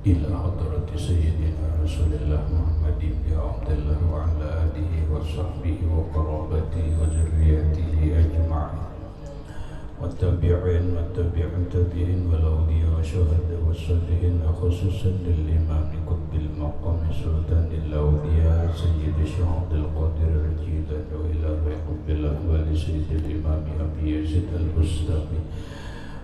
إلى حضرة سيدنا رسول الله محمد بن عبد الله وعلى آله وصحبه وقرابته وذريته أجمعين والتابعين والتابعين والأولياء والشهداء والصالحين خصوصا للإمام قطب المقام سلطان الأولياء سيد الشيخ عبد القادر الجيلاني وإلى روح قطب الأحوال سيد الإمام أبي يزيد البستامي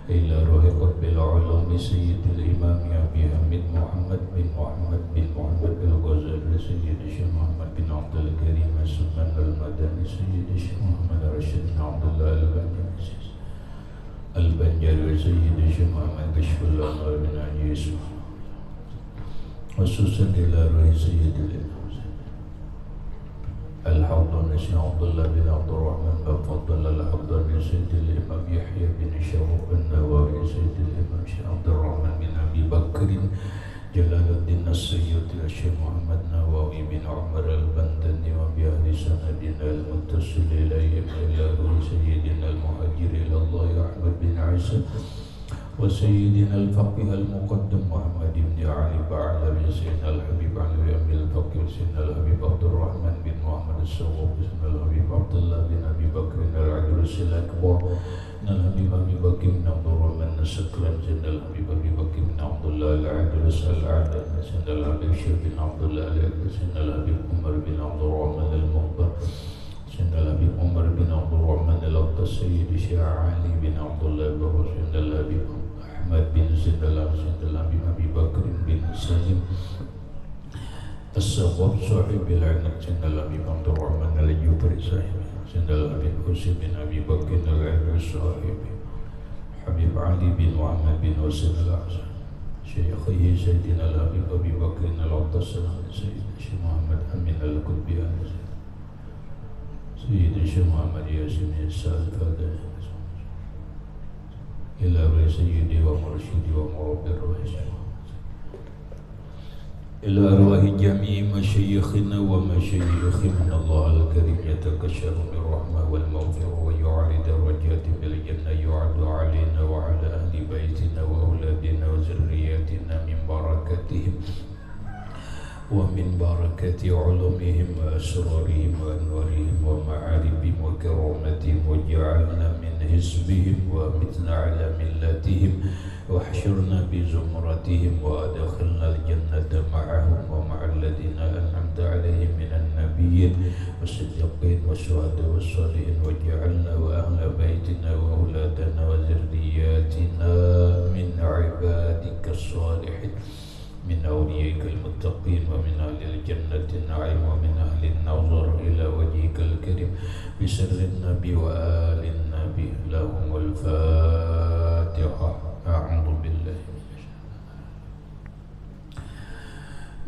إلى روح قطب العلوم سيد الإمام أبي حميد محمد بن محمد الغزالي سيد الشيخ محمد بن عبد الكريم السلمان المدني سيد الشيخ محمد رشيد بن عبد الله البنجاري سيد الشيخ محمد كشف الأنوار بن عجيز خصوصا إلى روح سيد الحضر الشيخ عبد الله بن عبد الرحمن بن فضل الحضر سيد الإمام يحيى بن شرف النووي سيد الإمام الشيخ عبد الرحمن بن أبي بكر جلال الدين السيوطي الشيخ محمد نووي بن عمر البندني وبأهل سندنا المتصل إليهم إلى روح سيدنا المهاجر إلى الله أحمد بن عيسى وسيدنا الفقيه المقدم محمد بن علي بعلوي سيدنا الحبيب علوي أمي الفقيه سيدنا الحبيب عبد الرحمن بن محمد السواب سيدنا الحبيب عبد الله بن أبي بكر العجوز الأكبر سيدنا الحبيب أبي بكر بن عبد الرحمن السكران سيدنا الحبيب أبي بكر بن عبد الله العجوز العادل سيدنا الحبيب شيخ بن عبد الله العجوز سيدنا الحبيب عمر بن عبد الرحمن المخبر سيدنا الحبيب عمر بن عبد الرحمن الأقدس سيد الشيخ علي بن عبد الله بن سيدنا الحبيب أحمد بن سيدنا الحبيب أبي بكر بن سالم الصواب صاحب العنب سيدنا الحبيب عبد الرحمن الجبري صاحب سيدنا الحبيب حسين بن أبي بكر العلوي صاحب حبيب علي بن محمد بن حسين الأحسن شيخه سيدنا الحبيب أبي بكر الأقدس سيد الشيخ محمد أمين القطبي سيد الشيخ محمد ياسين السالف إلى سيدي ومرشدي ومربي الروح إلى أرواح جميع مشايخنا ومشايخنا الله الكريم يتكشف بالرحمة والمغفرة ويعرض الرجاء بالجنة يعرض علينا وعلى أهل بيتنا وأولادنا وذرياتنا من بركتهم ومن بركة علومهم وأسرارهم وأنوارهم ومعارفهم وكرامتهم واجعلنا من حزبهم ومتنا على ملتهم واحشرنا بزمرتهم وأدخلنا الجنة معهم ومع الذين أنعمت عليهم من النبيين والصديقين والشهداء والصالحين واجعلنا وأهل بيتنا وأولادنا وذرياتنا من عبادك الصالحين من أوليائك المتقين ومن أهل الجنة النعيم ومن أهل النظر إلى وجهك الكريم بسر النبي وآل النبي لهم الفاتحة أعوذ بالله من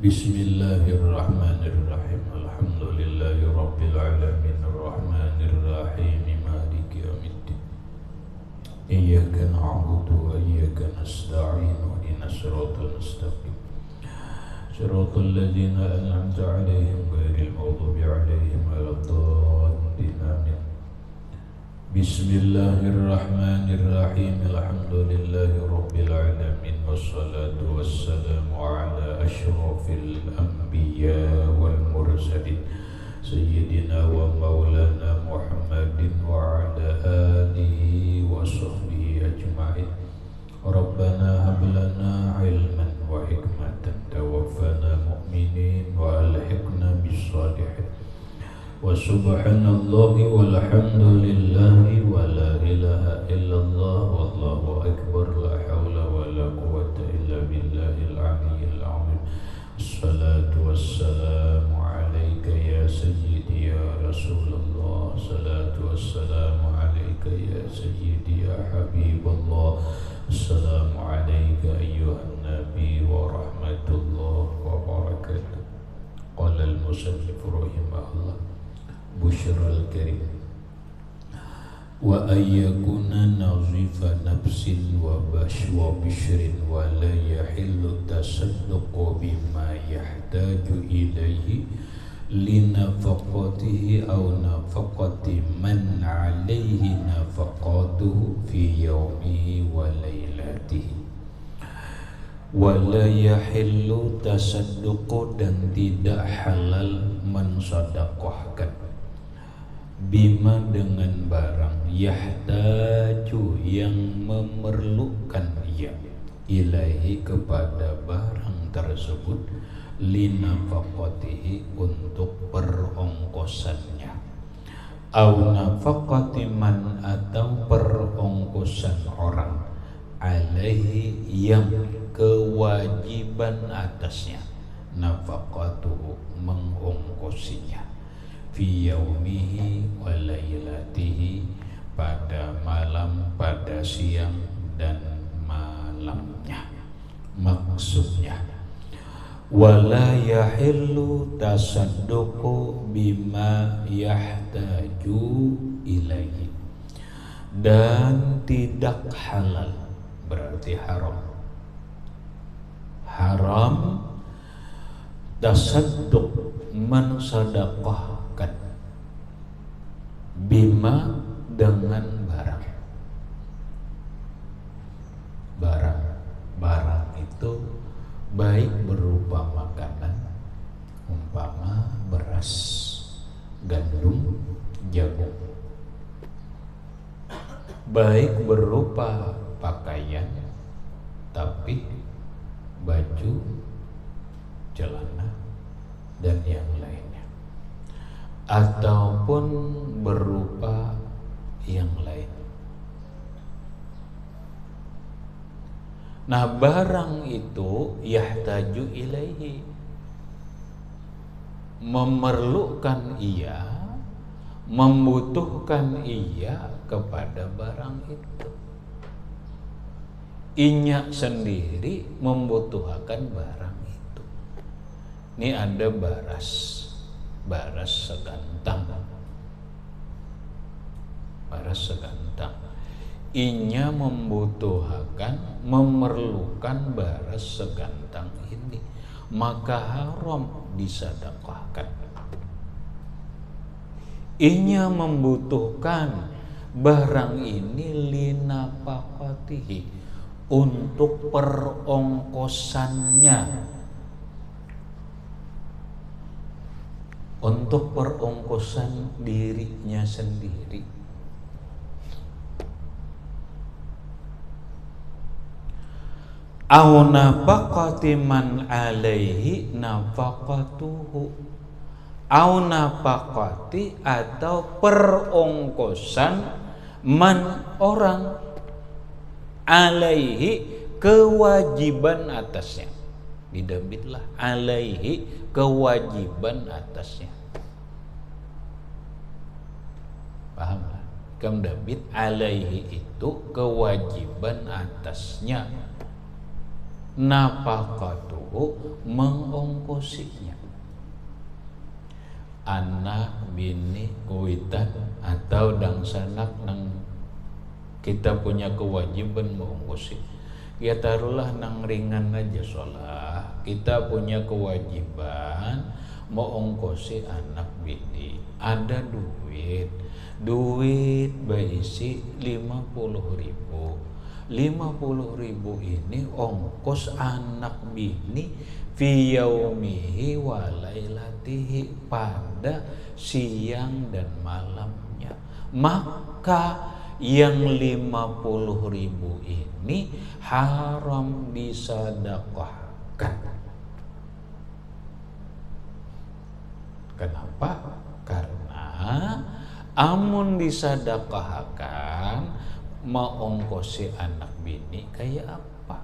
بسم الله الرحمن الرحيم الحمد لله رب العالمين الرحمن الرحيم مالك يوم الدين إياك نعبد وإياك نستعين واهدنا الصراط المستقيم صراط الذين أنعمت عليهم غير المغضوب عليهم ولا الضالين آمين بسم الله الرحمن الرحيم الحمد لله رب العالمين والصلاة والسلام على أشرف الأنبياء والمرسلين سيدنا ومولانا محمد وعلى آله وصحبه أجمعين ربنا هب لنا علما وحكمة توفنا مؤمنين وألحقنا بالصالحين وسبحان الله والحمد لله ولا إله إلا الله والله أكبر لا حول ولا قوة إلا بالله العلي العظيم الصلاة والسلام عليك يا سيدي يا رسول الله الصلاة والسلام عليك يا سيدي يا حبيب الله السلام عليك أيها النبي ورحمة الله وبركاته قال المصنف رحمه الله بشرى الكريم وأن يكون نظيف نفس وبشر ولا يحل التصدق بما يحتاج إليه لنفقته أو نفقة من عليه نفقاته في يومه وليلته Wala yahillu tasadduqu, dan tidak halal mensedekahkan, bima dengan barang, yahtaju yang memerlukan ia, ilaihi kepada barang tersebut, linafaqatihi untuk perongkosannya, au nafaqati man atau perongkosan orang, alaihi yang kewajiban atasnya, nafaqatuhu mengongkosinya, fi yaumihi wa lailatihi, pada malam, pada siang dan malamnya. Maksudnya, wala yahillu tasadduqu bima yahtaju ilaihi, dan tidak halal, berarti haram. Haram tasadduq, mensedekahkan, bima dengan barang. Barang itu baik berupa makanan, umpama beras, gandum, jagung, baik berupa pakaian, tapi baju, celana, dan yang lainnya, ataupun berupa yang lain. Nah, barang itu yahtaju ilaihi, memerlukan ia, membutuhkan ia kepada barang itu. Inya sendiri membutuhkan barang itu. Ini ada baras segantang. Baras segantang. Inya membutuhkan, memerlukan baras segantang ini, maka haram disedekahkan. Inya membutuhkan barang ini linafaqatihi, untuk perongkosannya, untuk perongkosan dirinya sendiri. Au nafaqati man alaihi nafaqatuhu, au nafaqati atau perongkosan man orang, alaihi kewajiban atasnya, didambitlah alaihi kewajiban atasnya. Paham lah? Kamdabit alaihi itu kewajiban atasnya, nafaqatuhu mengongkosinya. Anak, bini, kuitan, atau dangsanak nang kita punya kewajiban mengongkosi. Ya taruhlah nang ringan aja sholat, kita punya kewajiban mengongkosi anak bini. Ada duit berisi 50.000. 50.000 ini ongkos anak bini fi yaumihi wa lailatihi, pada siang dan malamnya. Maka yang 50.000 ini haram disedekahkan. Kenapa? Karena amun disedekahkan mengongkosi anak bini kayak apa?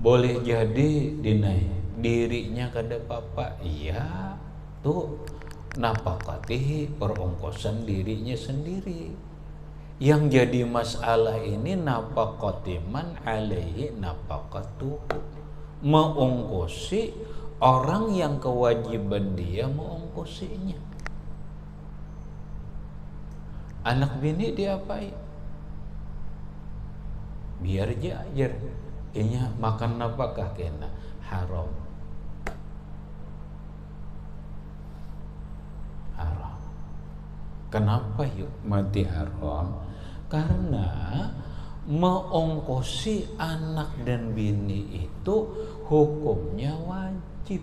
Boleh jadi dirinya kada apa-apa, iya tuh nafaqatihi, perongkosan dirinya sendiri. Yang jadi masalah ini nafaqati man alaihi nafaqatuhu, mengongkosi orang yang kewajiban dia mengongkosinya. Anak bini diapain? Biar dia ajar, inya makan nafkah kena haram. Kenapa yuk mati haram? Karena meongkosi anak dan bini itu hukumnya wajib.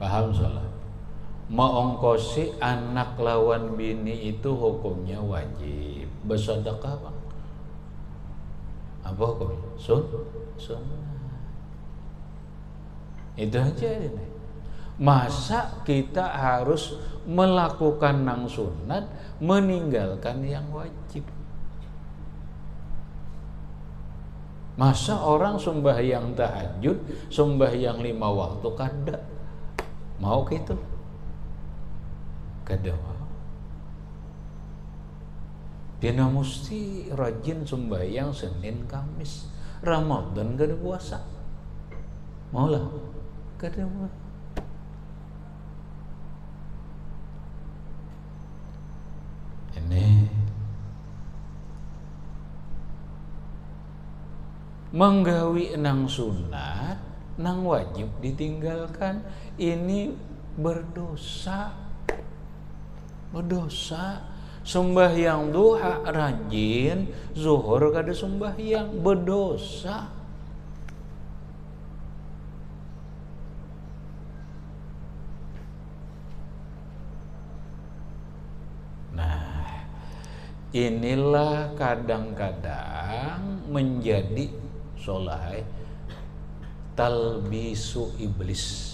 Paham salah? Meongkosi anak lawan bini itu hukumnya wajib. Bersedekah bang? Apa hukumnya? Sunnah. Itu aja ini. Masa kita harus melakukan yang sunat, meninggalkan yang wajib? Masa orang sembahyang tahajud, sembahyang 5 waktu kada mau gitu? Kada mau. Dia mesti rajin sembahyang Senin Kamis. Ramadan kada puasa. Maulah? Kada mau. Ini menggawi nang sunat, nang wajib ditinggalkan, ini berdosa. Sembahyang duha rajin, zuhur kada sembahyang, berdosa. Nah, inilah kadang-kadang menjadi solahai talbisu iblis.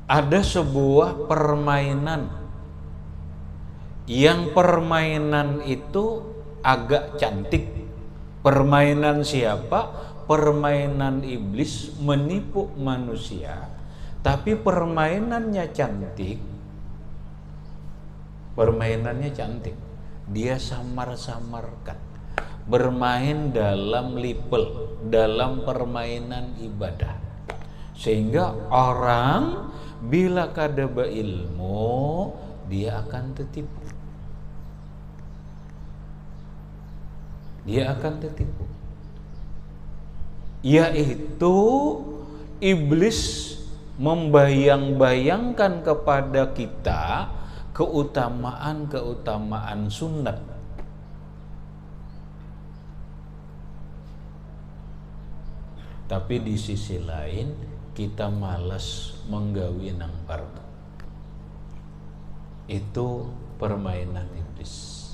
Ada sebuah permainan, yang permainan itu agak cantik. Permainan siapa? Permainan iblis menipu manusia. Tapi permainannya cantik. Permainannya cantik. Dia samar-samarkan. Bermain dalam lipel, dalam permainan ibadah. Sehingga orang bila kada berilmu, dia akan tertipu. Yaitu iblis membayang-bayangkan kepada kita keutamaan sunat. Tapi di sisi lain kita malas menggawi nang fardu. Itu permainan iblis.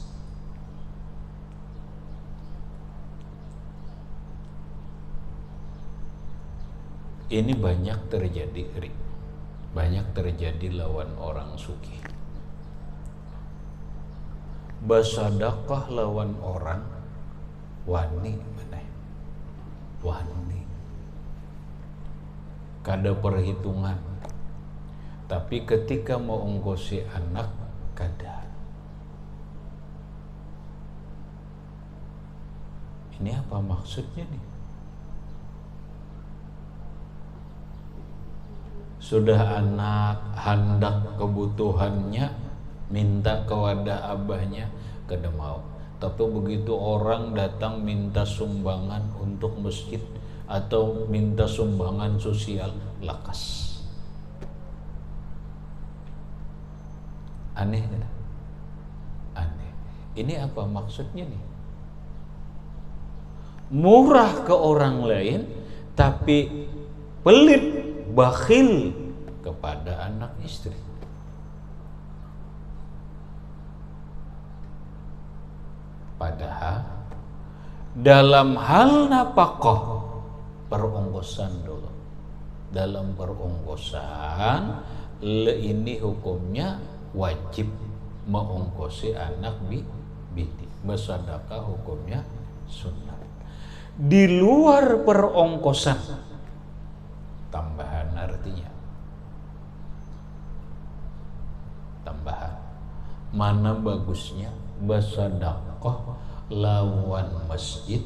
Ini banyak terjadi lawan orang sugih. Bersedekah lawan orang wani maneh. Wani. Kada perhitungan. Tapi ketika mau ongkosi anak, kada. Ini apa maksudnya nih? Sudah anak hendak kebutuhannya, minta ke wadah abahnya, kada mau. Tapi begitu orang datang minta sumbangan untuk masjid atau minta sumbangan sosial, lakas. Aneh kan? Aneh. Ini apa maksudnya nih? Murah ke orang lain, tapi pelit, bakhil kepada anak istri. Padahal dalam hal nafkah perongkosan dulu. Dalam perongkosan ini hukumnya wajib mengongkosi anak bini. Bersedekah hukumnya sunnah. Di luar perongkosan tambahan artinya. Tambahan. Mana bagusnya bersedekah lawan masjid,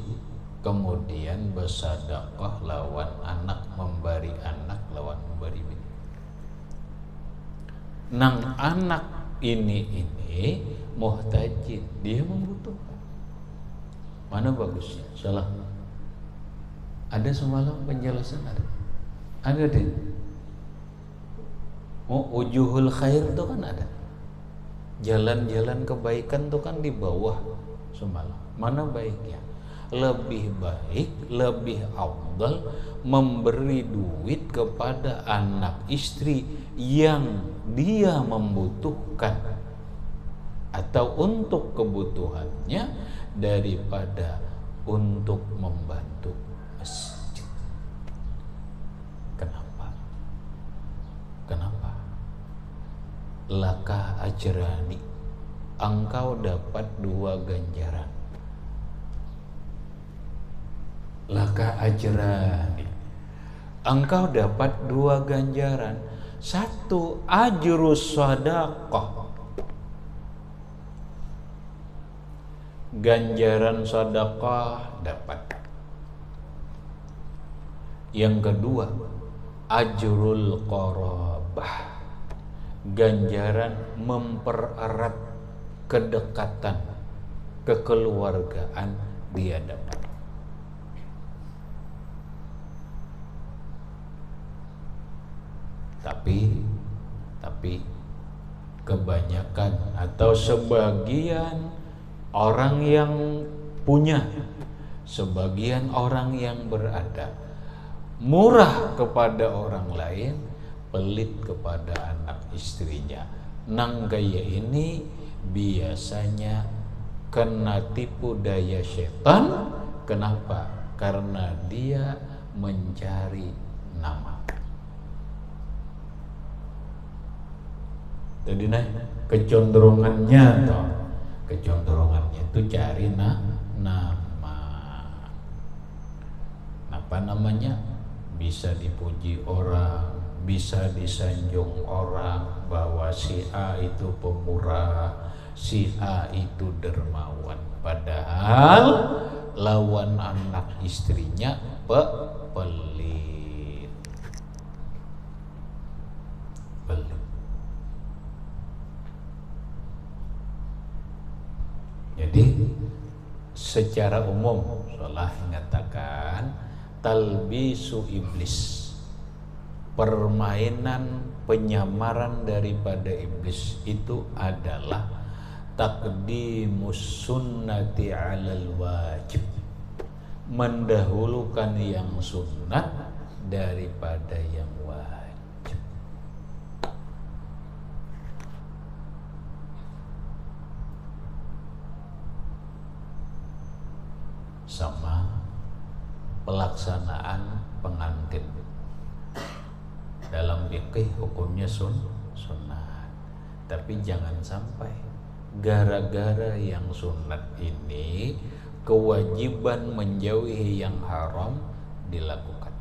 kemudian bersedekah lawan anak, memberi anak lawan memberi bini. Nang anak ini muhtajin, dia membutuhkan. Mana bagusnya? Salah. Ada semalam penjelasan ada deh. Oh, wujuhul khair itu kan ada. Jalan-jalan kebaikan itu kan di bawah semalam. Mana baiknya? Lebih baik, lebih afdal memberi duit kepada anak istri yang dia membutuhkan atau untuk kebutuhannya daripada untuk membantu masjid. Kenapa? Kenapa? Laka ajrani, engkau dapat 2 ganjaran. Laka ajrani, engkau dapat 2 ganjaran. 1, ajrus shadaqah, ganjaran sedekah dapat. Yang kedua, ajrul qarabah, ganjaran mempererat kedekatan kekeluargaan dia dapat. Tapi kebanyakan atau sebagian orang yang punya, sebagian orang yang berada, murah kepada orang lain, pelit kepada anak istrinya. Nang gaya ini biasanya kena tipu daya setan. Kenapa? Karena dia mencari nama. Jadi kecenderungannya itu cari nama. Apa namanya? Bisa dipuji orang, bisa disanjung orang bahwa si A itu pemurah, si A itu dermawan. Padahal lawan anak istrinya pelit. Jadi secara umum Salah mengatakan talbisu iblis, permainan penyamaran daripada iblis itu adalah taqdimus sunnati 'alal wajib, mendahulukan yang sunnah daripada yang wajib. Sama pelaksanaan pengantin dalam fikih hukumnya sunat, tapi jangan sampai gara-gara yang sunat ini kewajiban menjauhi yang haram dilakukan.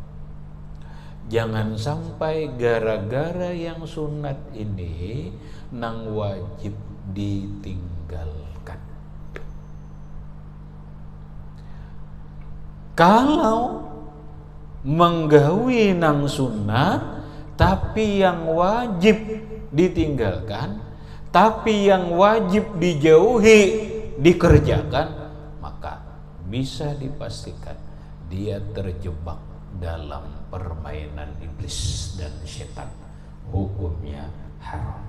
Jangan sampai gara-gara yang sunat ini nang wajib ditinggalkan. Kalau menggawi nang sunat tapi yang wajib ditinggalkan, tapi yang wajib dijauhi dikerjakan, maka bisa dipastikan dia terjebak dalam permainan iblis dan setan. Hukumnya haram.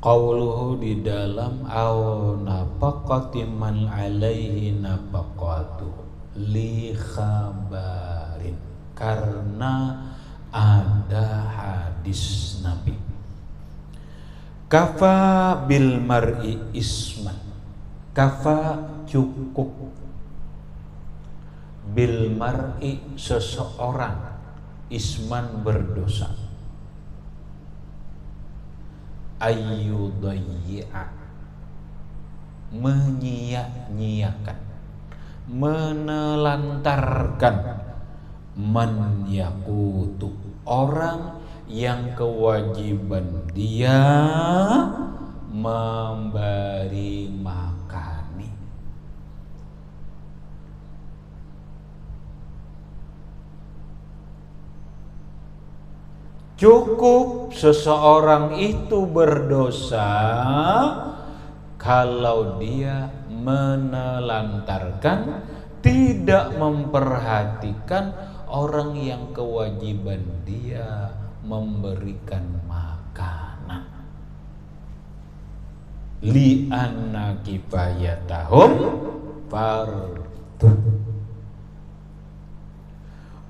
Qauluhu di dalam au nafaqati man alaihi nafaqatu li khabarin, karena ada hadis Nabi, kafa bil mar'i isman, kafa cukup, bil mar'i seseorang, isman berdosa, ayyudayyi'a menyia-nyiakan, menelantarkan, man yakutu orang yang kewajiban dia memberi makani. Cukup seseorang itu berdosa kalau dia menelantarkan, tidak memperhatikan orang yang kewajiban dia memberikan makanan. Li'anna kifayatahum fardu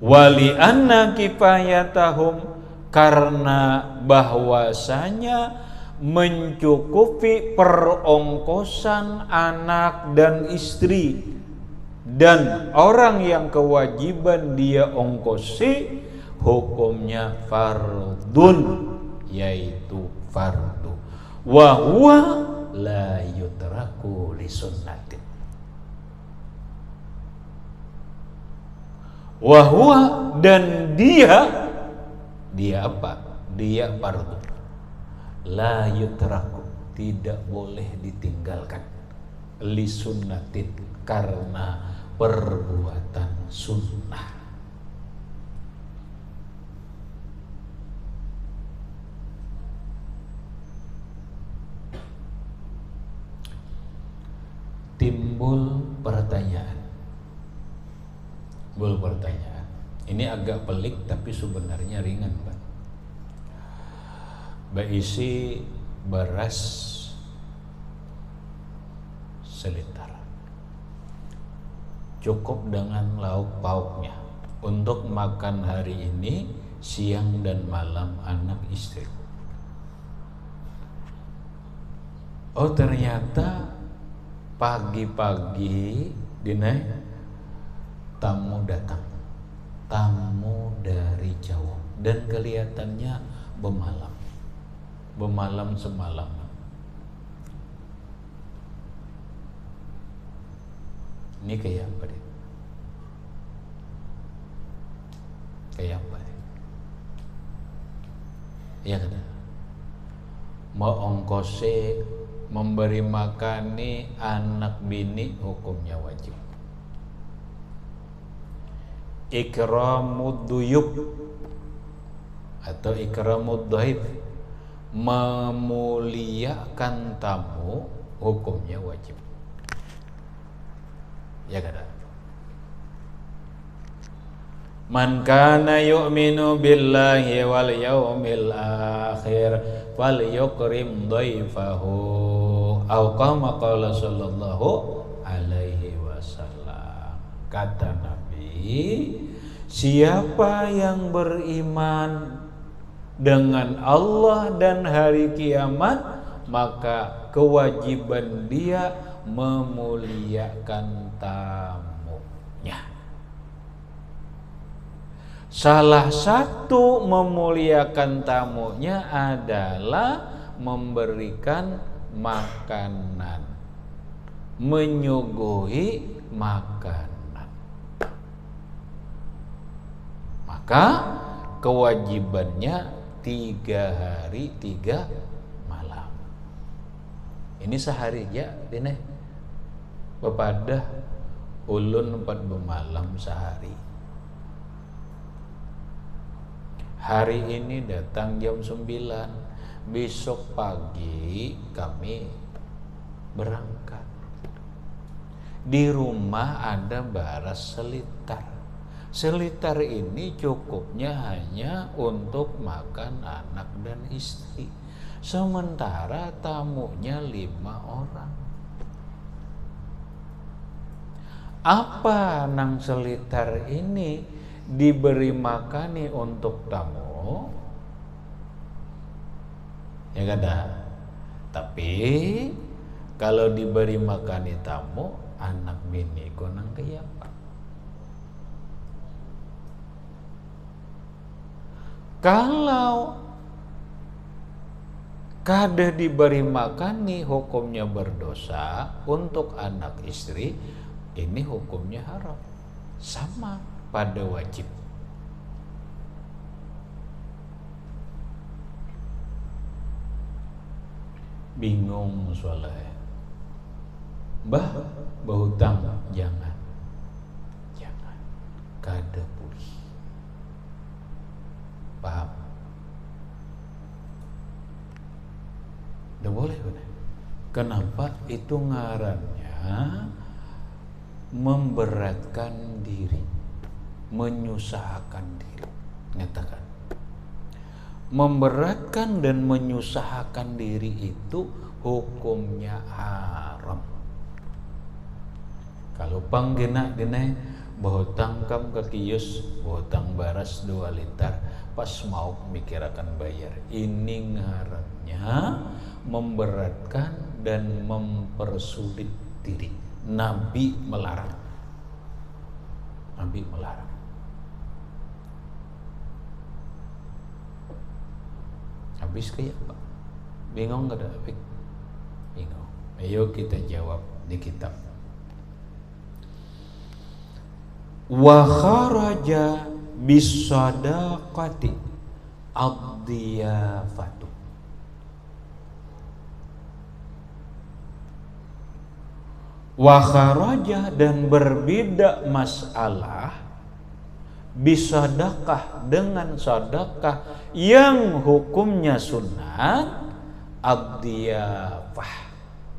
wali anna kifayatahum, karena bahwasanya mencukupi perongkosan anak dan istri dan orang yang kewajiban dia ongkosi hukumnya fardun, yaitu fardu. Wa huwa la yutraku li sunnatin. Wahwa, dan dia apa? Dia fardu. La yutraku, tidak boleh ditinggalkan. Li sunnatin, karena perbuatan sunnah. Timbul pertanyaan. Ini agak pelik tapi sebenarnya ringan, Pak. Berisi beras seliter, cukup dengan lauk pauknya untuk makan hari ini, siang dan malam anak istri. Oh, ternyata pagi-pagi Dinai tamu datang, tamu dari Jawa, dan kelihatannya bemalam semalam. Ini kayak apa deh? Kayak apa deh? Iya kan? Mau ongkose memberi makan nih anak bini hukumnya wajib. Ikramud duyub atau ikramud dhaif, memuliakan tamu hukumnya wajib. Ya kan? Man kana yu'minu billahi wal yawmil akhir falyukrim dhaifahu, au kama qala sallallahu alaihi wasallam. Kata Nabi, siapa yang beriman dengan Allah dan hari kiamat, maka kewajiban dia memuliakan tamunya. Salah satu memuliakan tamunya adalah memberikan makanan, menyuguhi makanan. Maka kewajibannya 3 hari 3 malam. Ini sehari ya, Dine. Bepadah ulun 4 bemalam sehari. Hari ini datang jam 9, besok pagi kami berangkat. Di rumah ada beras seliter. Seliter ini cukupnya hanya untuk makan anak dan istri. Sementara tamunya 5 orang. Apa nang seliter ini diberi makani untuk tamu? Ya kada. Tapi kalau diberi makani tamu, anak bini ko nang kaya apa? Kalau kada diberi makani hukumnya berdosa, untuk anak istri ini hukumnya haram. Sama pada wajib. Bingung soalnya. Bah, berhutang jangan. Kada pulih. Paham? Kenapa? Itu ngarannya memberatkan diri, menyusahkan diri. Nyatakan memberatkan dan menyusahkan diri itu hukumnya haram. Kalau panggena dine bahutang kam ke kios, bahutang baras 2 liter, pas mau mikirakan bayar. Ini ngarannya memberatkan dan mempersulit diri. Nabi melarang. Nabi melarang. Habis kayak apa? Bingung gak ada? Bingung. Ayo kita jawab di kitab. Wa kharaja bisadaqati ad-diyafatu. Wa kharaja dan berbeda masalah bisadaqah dengan sedekah yang hukumnya sunat, ad-diyafah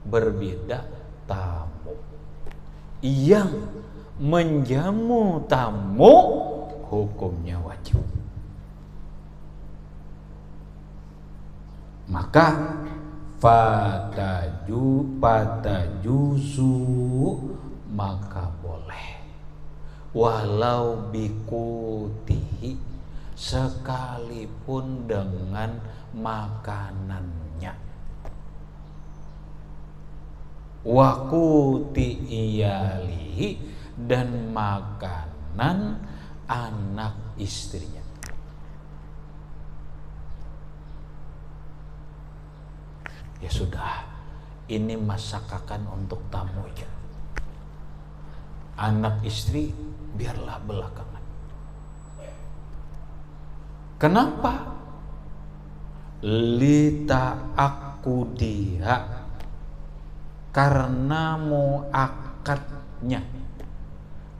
berbeda tamu. Yang menjamu tamu hukumnya wajib. Maka fatajuzu maka boleh walau bikutihi sekalipun dengan makanannya, wakuti iyalihi dan makanan anak istrinya. Ya sudah, ini masakan untuk tamu aja. Anak istri biarlah belakangan. Kenapa? Lita akudiha, karena muakadnya,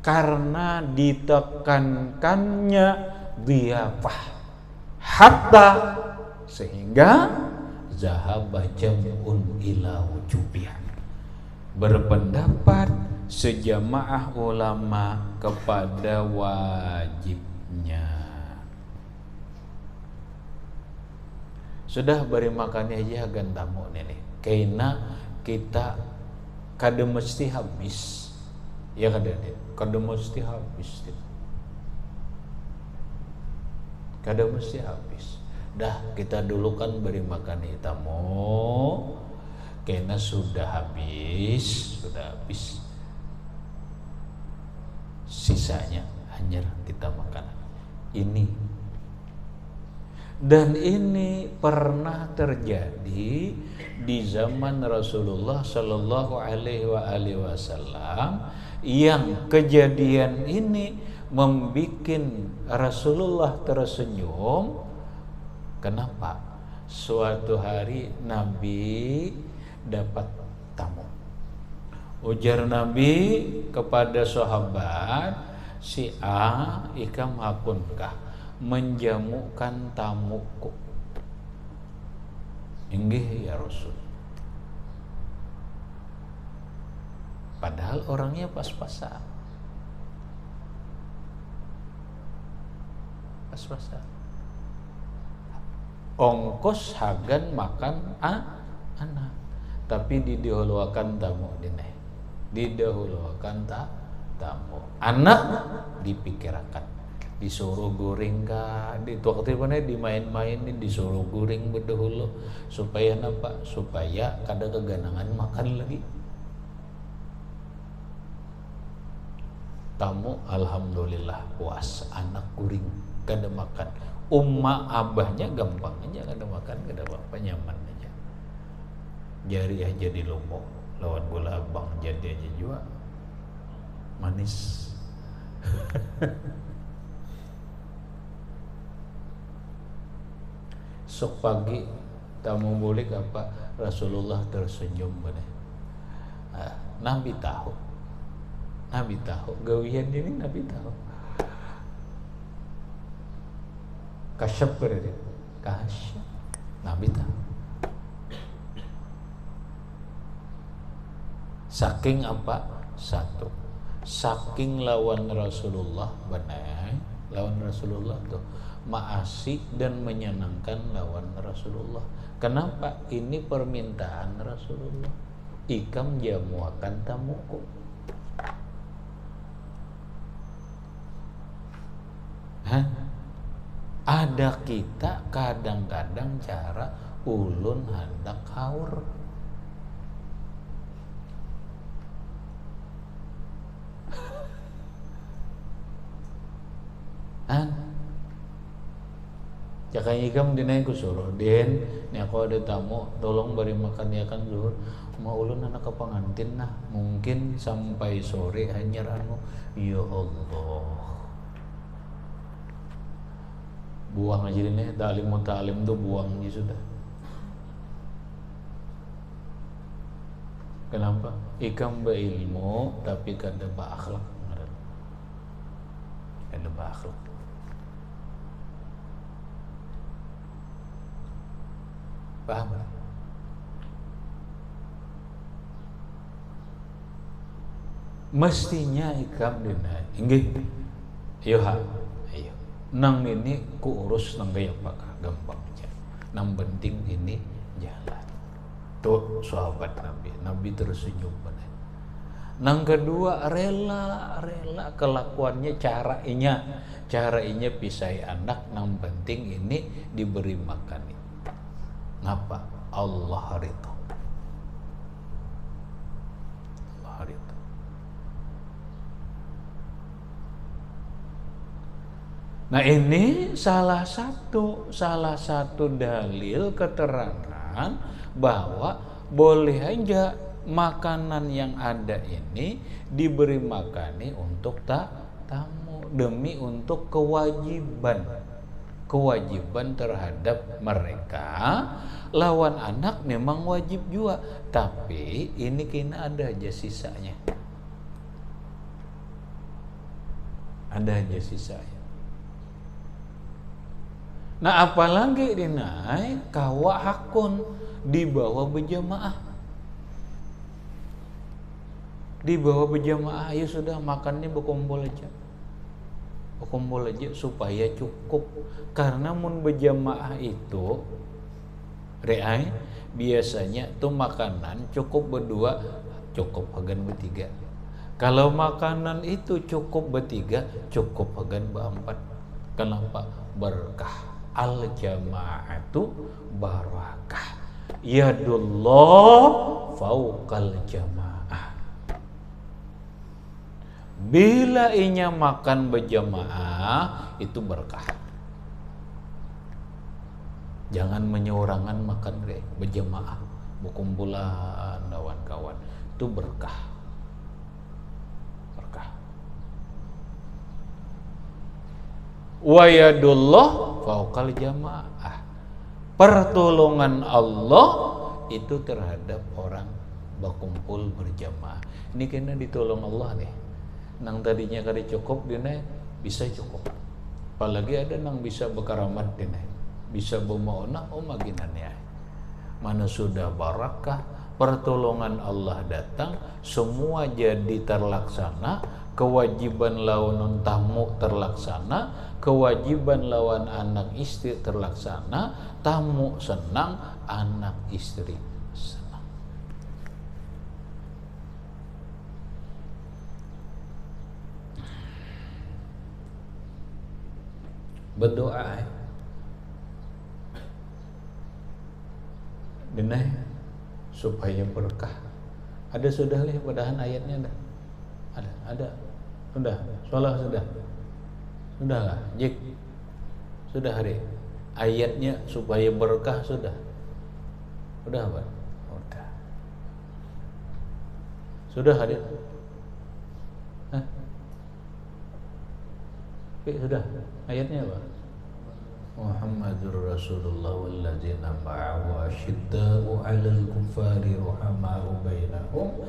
karena ditekankannya dhiyafah, hatta sehingga zahaba jam'un ila wujubiha, berpendapat sejamaah ulama kepada wajibnya. Sudah beri makan aja gantamu nenek. Kaina kita kada mesti habis. Ya kada deh. Kada mesti habis. Kada mesti habis. Dah kita dulu kan beri makan tamu. Kaina sudah habis. Sisanya hanya kita makan. Ini. Dan ini pernah terjadi di zaman Rasulullah Shallallahu Alaihi Wasallam, yang kejadian ini membikin Rasulullah tersenyum. Kenapa? Suatu hari Nabi dapat tamu. Ujar Nabi kepada sahabat, si A ikam hakunkah menjamukan tamuku? Inggih ya Rasul. Padahal orangnya pas-pasan. Ongkos hagan makan anak, tapi didahulukan tamu dineh. Didahulukan tamu. Anak dipikirkan. Disuruh goreng kah, di waktu mana dimain-main nih, disuruh goreng berdahulu supaya nampak, supaya kada keganangan makan lagi. Tamu alhamdulillah puas, anak goreng kada makan. Umma abahnya gampang aja kada makan, kada apa, nyaman aja. Jari aja di lombok lawan bola abang jadi aja juga manis. Sok pagi tamu bulik apa, Rasulullah tersenyum bener. Nabi tahu gawian ini, Nabi tahu. Kasyaf berarti, kasyaf. Nabi tahu. Saking apa? Satu. Saking lawan Rasulullah, benar. Lawan Rasulullah tuh maasi dan menyenangkan lawan Rasulullah. Kenapa? Ini permintaan Rasulullah. Ikam jamuakan tamuku. Hah? Ada kita kadang-kadang cara ulun hendak haur. Jakanya ikam dinaik ku suruh den, nih aku ada tamu, tolong beri makan ya kan zuhur. Mau ulun anak ke pengantin nah, mungkin sampai sore hanyar anu. Ya Allah. Buang aja deh, ta'lim tuh buang aja sudah. Kenapa? Ikam berilmu tapi kada berakhlak. Kada berakhlak. Paham? Mestinya ikam dina inggih. Yo ha. Ayo. Nang ini ku urus nang gaya apakah gampang aja. Nang penting ini jalan. Tuh sahabat Nabi. Nabi tersenyum benar. Nang kedua rela kelakuannya caranya pisai anak. Nang penting ini diberi makan. Ngapa? Allah ridho. Allah ridho. Nah ini salah satu dalil keterangan bahwa boleh aja makanan yang ada ini diberi makani untuk tamu demi untuk kewajiban terhadap mereka. Lawan anak memang wajib juga, tapi ini kena ada aja sisanya. Ada aja sisanya. Nah apalagi dinaik kawa hakun dibawa berjamaah. Dibawa berjamaah, ya sudah makannya berkumpul aja supaya cukup. Karena mun berjamaah itu reai biasanya tuh makanan cukup berdua, cukup hagan bertiga. Kalau makanan itu cukup bertiga, cukup hagan berempat. Kenapa? Berkah. Al jamaatu barakah. Yadullah fauqal jamaah. Bila inya makan berjamaah itu berkah. Jangan menyeorangan makan berjamaah, berkumpulan kawan-kawan. Itu berkah. Berkah. Wa yadullah fauqal jamaah. Pertolongan Allah itu terhadap orang berkumpul berjamaah. Ini kena ditolong Allah nih. Nang tadinya kada cukup dina bisa cukup. Apalagi ada nang bisa berkaramat dina. Bisa bermaunah maginannya. Mana sudah barakah, pertolongan Allah datang, semua jadi terlaksana, kewajiban lawan tamu terlaksana, kewajiban lawan anak istri terlaksana, tamu senang, anak istri senang. Berdoa denai supaya berkah. Ada sudah lih padahan ayatnya dah. Ada. Sudah. Solah sudah. Sudah lah. Jik. Sudah hari. Ayatnya supaya berkah sudah. Sudah apa? Sudah. Sudah hadir. Hah? Sudah. Ayatnya apa? Muhammadur Rasulullah walladzina ma'ahu asyidda'u 'alal kuffari ruhama'u bainahum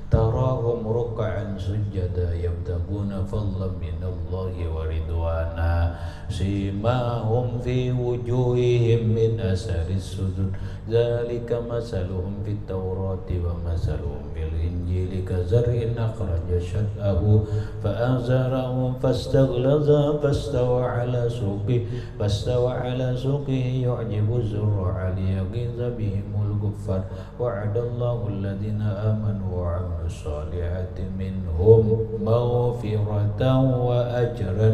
tarahum ruk'an sujada yabtaguna fadlan minallahi wa ridwana simahum fi wujuhihim min asaris sujud dzalika masaluhum fit tawrati wa masaluhum fil injili كزرع أخرج شطأه فآزره فاستغلظ فاستوى على سوقه يعجب الزراع ليغيظ بهم الكفار وعد الله الذين آمنوا وعملوا الصالحات منهم مغفرة وأجرا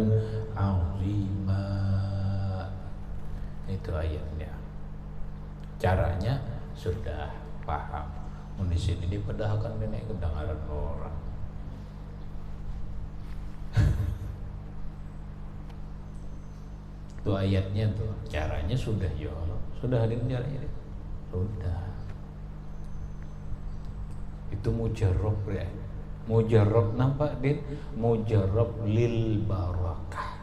عظيما. Itu ayatnya. Caranya sudah paham. Di sini dipedahkan nenek kedengaran orang. Itu ayatnya tuh, caranya sudah ya Allah. Sudah hadir caranya. Sudah. Itu mujarrab ya. Mujarrab nampak din? Mujarrab lil barakah.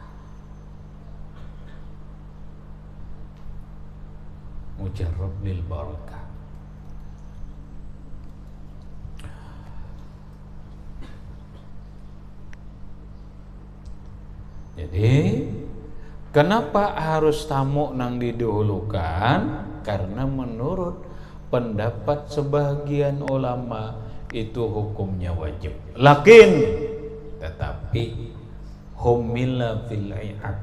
Mujarrab lil barakah. Jadi kenapa harus tamu nang didahulukan? Karena menurut pendapat sebagian ulama itu hukumnya wajib. Lakin tetapi humila fil i'ab,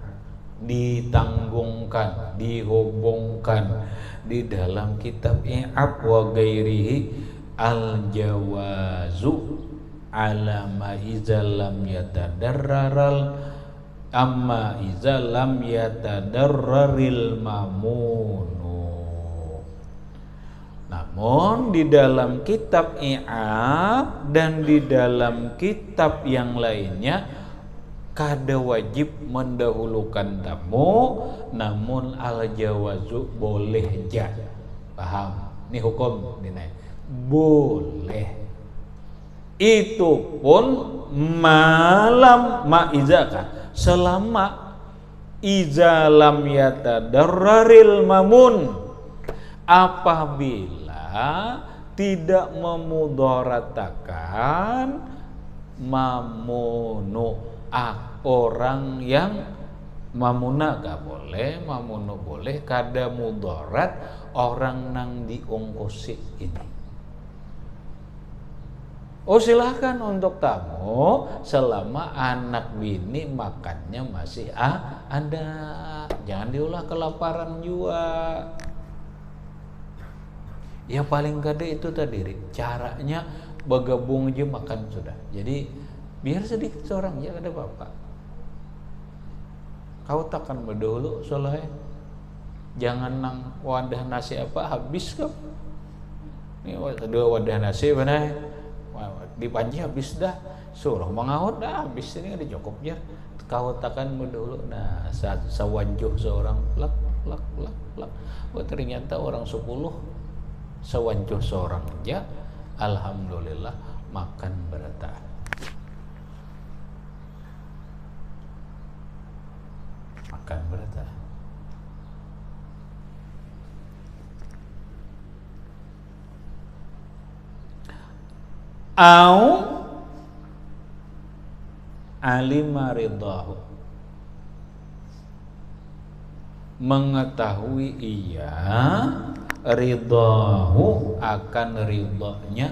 ditanggungkan, dihubungkan di dalam kitab i'ab wa ghairihi al jawazu ala ma iza lam yatadarraral amma iza lam yatadarraril mamunu. Namun di dalam kitab i'ab dan di dalam kitab yang lainnya kada wajib mendahulukan tamu, namun al jawazu boleh ja. Paham? Ini hukum ini. Boleh. Itu pun malam maizaka, selama iza lam yatadarraril mamun, apabila tidak memudaratakan mamunu, orang yang mamuna gak boleh, mamunu boleh, kada mudarat orang nang diungkusi ini. Oh silahkan untuk tamu selama anak bini makannya masih ada, jangan diolah kelaparan juga. Ya paling kada itu tadi caranya bergabung aja makan sudah. Jadi biar sedikit seorang ya ada bapak. Kau takkan berdahulu soalnya jangan nang wadah nasi apa habis kau. Ini dua wadah nasi mana? Di panji habis dah, suruh mengahut dah habis, ini ada cukupnya. Kau takkan berdahulu. Nah sawanjuh seorang plak. Oh ternyata orang 10 sawanjuh seorang aja, alhamdulillah makan berata. Makan berata. Au alima ridahu, mengetahui ia ridahu akan ridhonya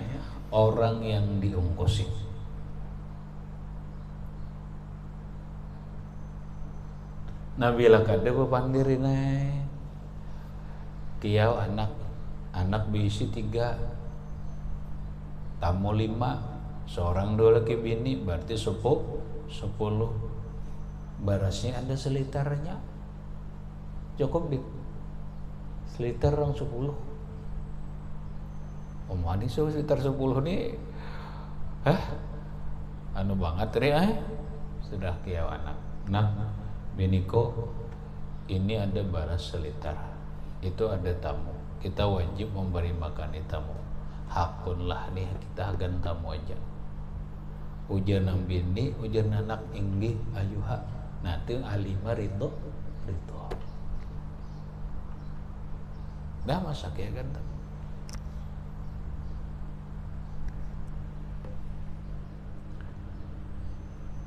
orang yang diungkusi. Nabila kada bepandirin tiau anak bisi 3, tamu 5, seorang 2 laki bini, berarti 10. Berasnya ada selitarnya, cukup di selitar orang 10. Omani sekitar 10 nih, anu banget sudah kiau anak. Nah, biniko ini ada baras selitar, itu ada tamu, kita wajib memberi makan tamu. Hakunlah nih kita agan tamu aja. Ujian bini, ujian anak inggih ayuha. Nanti alima ridho. Dah masak ya kan tamu.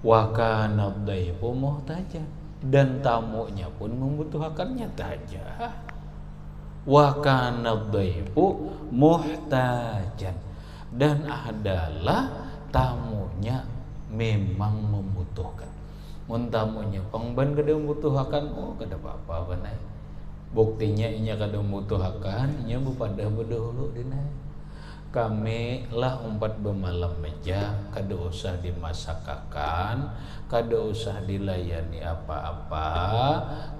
Wa kana dhaifu muhtajan, dan tamunya pun membutuhkannya saja. Wa kana dhaifu muhtajan, dan adalah tamunya memang membutuhkan. Mun tamunya pangban kada membutuhkan, oh kada apa-apa benar. Buktinya inya kada membutuhkan, inya bepadah berdahulu dina. Kami lah umpat bemalam meja, kada usah dimasakakan, kada usah dilayani apa-apa,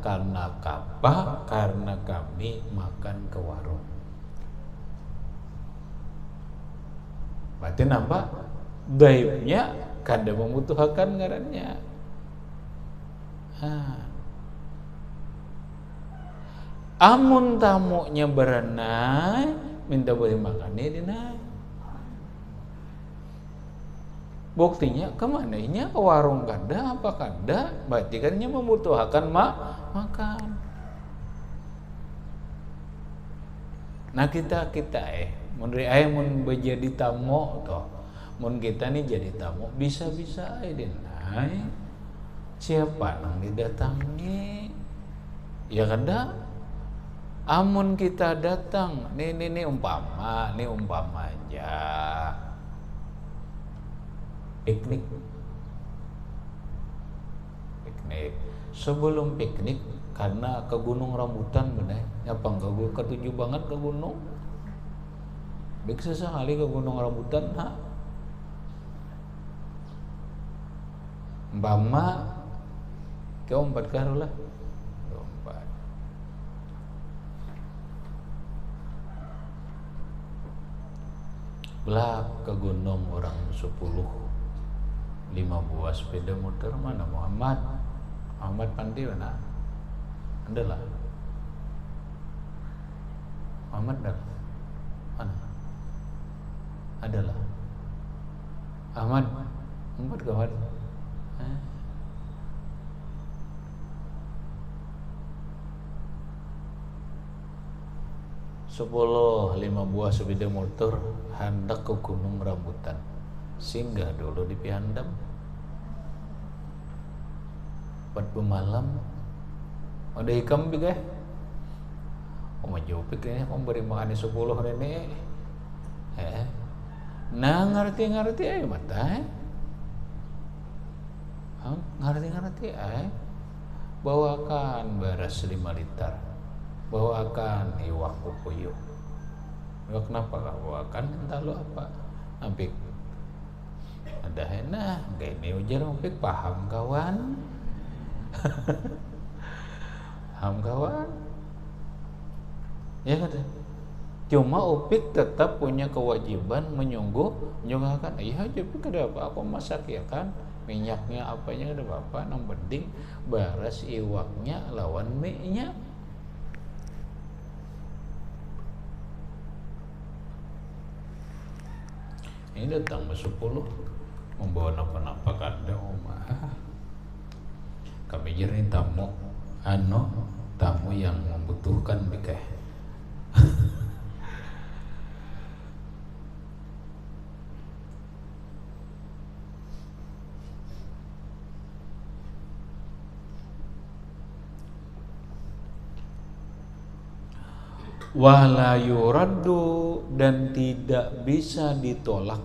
karena kapa? Karena kami makan ke warung. Berarti nampak gaibnya kada membutuhkan ngarannya. Amun tamunya berenai minta beri makan dina. Buktinya kemana? Inya ke warung kada apa kada? Berarti kan inya membutuhkan makan. Nah kita menurut mun menjadi tamu toh, mun kita nih jadi tamu bisa-bisa dina. Siapa nang didatangi? Ya kada. Amun kita datang, nih umpama aja piknik. Sebelum piknik, karena ke Gunung Rambutan bener, apa enggak gue ketujuh banget ke gunung? Bisa sekali ke Gunung Rambutan, umpama kau 4 karo lah. Belah ke gunung orang 10, 5 buah sepeda motor. Mana Muhammad Pandi mana? Adalah Muhammad dah mana? Adalah Ahmad kawan. 10, 5 buah sepeda motor hendak ke Gunung Rambutan. Singgah dulu di Pihandam. 4 malam. Ada ikam juga. Maju pikirnya beri makan 10 ini. Nah ngerti ayo mata. Ngerti bawakan beras 5 liter. Bawakan iwak pupuyuh. Kenapa kau bawakan? Entah lu apa. Ampik. Ada henah. Kayak ini ujar ampik paham kawan. Paham kawan. Ya kata. Cuma Upik tetap punya kewajiban menyungguhkan. Iya aja Upik ada apa? Aku masak ya kan. Minyaknya apanya ada apa? Yang penting beras iwaknya lawan mie-nya. Ini datang 10 membawa napa-napa kada omah. Kami jadi tamu tamu yang membutuhkan bikeh. Wala yuraddu, dan tidak bisa ditolak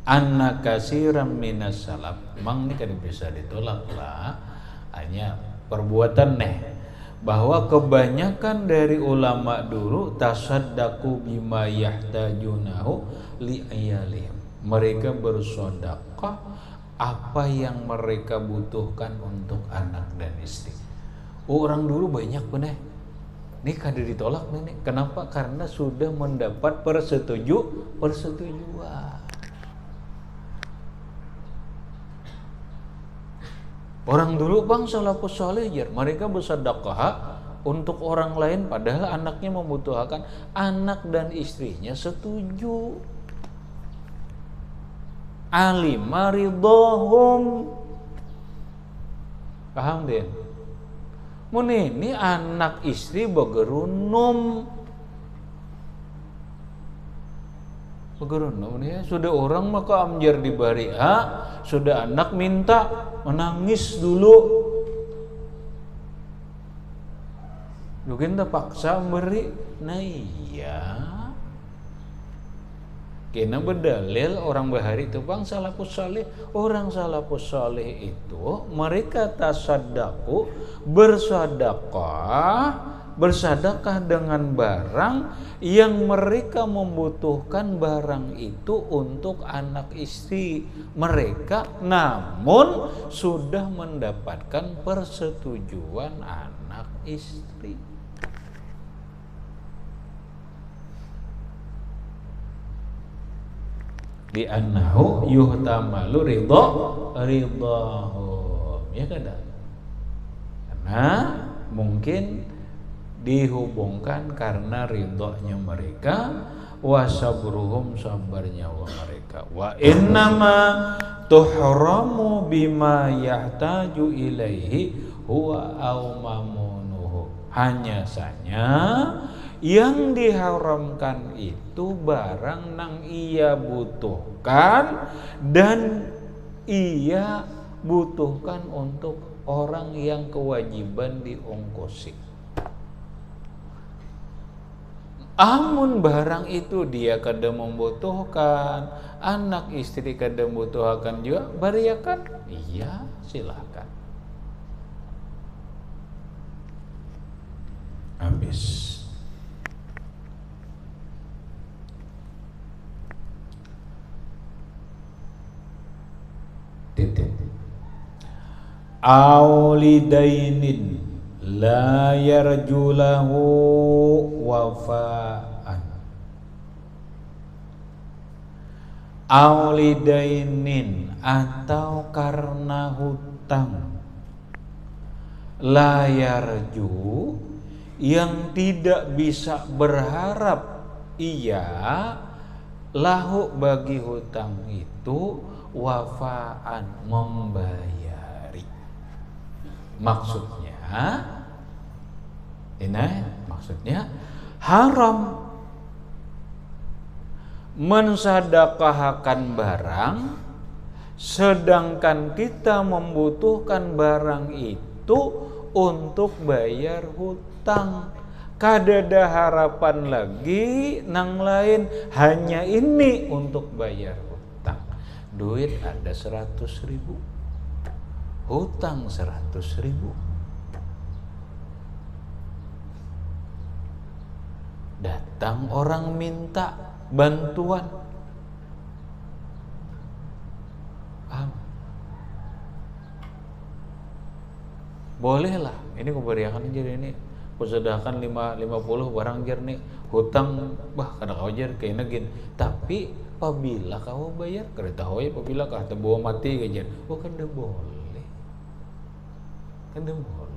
anna kasiran minas salaf. Mang ini kan bisa ditolak lah, hanya perbuatan bahwa kebanyakan dari ulama dulu tasaddaqu bima yahtajunahu li ayalihim. Mereka bersedekah apa yang mereka butuhkan untuk anak dan istri. Orang dulu banyak bener. Ini kada ditolak nih. Kenapa? Karena sudah mendapat persetujuan. Orang dulu salafus saleh mereka bersedekah untuk orang lain padahal anaknya membutuhkan. Anak dan istrinya setuju. Alima ridhahum. Paham deh? Mun ini anak istri begerunum ya. Sudah orang maka amjar di bari'a, sudah anak minta menangis dulu. Lu kita paksa beri. Nah iya. Kena berdalil orang bahari itu bang salafus salih. Orang salafus salih itu mereka tasaddaku bersedekah dengan barang yang mereka membutuhkan barang itu untuk anak istri mereka, namun sudah mendapatkan persetujuan anak istri. Di annahu yuhtamalu ridahum, ya kan? Karena mungkin dihubungkan karena ridhonya mereka, wasabruhum sabarnya mereka, wa innama tuhramu bima yahtaju ilaihi huwa au mamunuhu. Hanya saja yang diharamkan itu barang nang ia butuhkan dan ia butuhkan untuk orang yang kewajiban diongkosi. Amun barang itu dia kada membutuhkan, anak istri kada membutuhkan juga, bariakan, iya silakan. Habis. Aulidainin la yarjulahu wafaan. Aulidainin atau karena hutang, la yarju yang tidak bisa berharap ia lahu bagi hutang itu wafaan membayari. Maksudnya haram mensedekahkan barang sedangkan kita membutuhkan barang itu untuk bayar hutang. Kadada harapan lagi nang lain, hanya ini untuk bayar hutang. Duit ada 100.000, hutang 100.000. Datang orang minta bantuan, bolehlah ini kuberiakan aja ini, kusedahkan 50 barang jar nih, hutang bah kada kau jar kayaknya gini, tapi apabila kau bayar kereta hoy, apabila kau bawa mati gajar, kada boleh, kada boleh.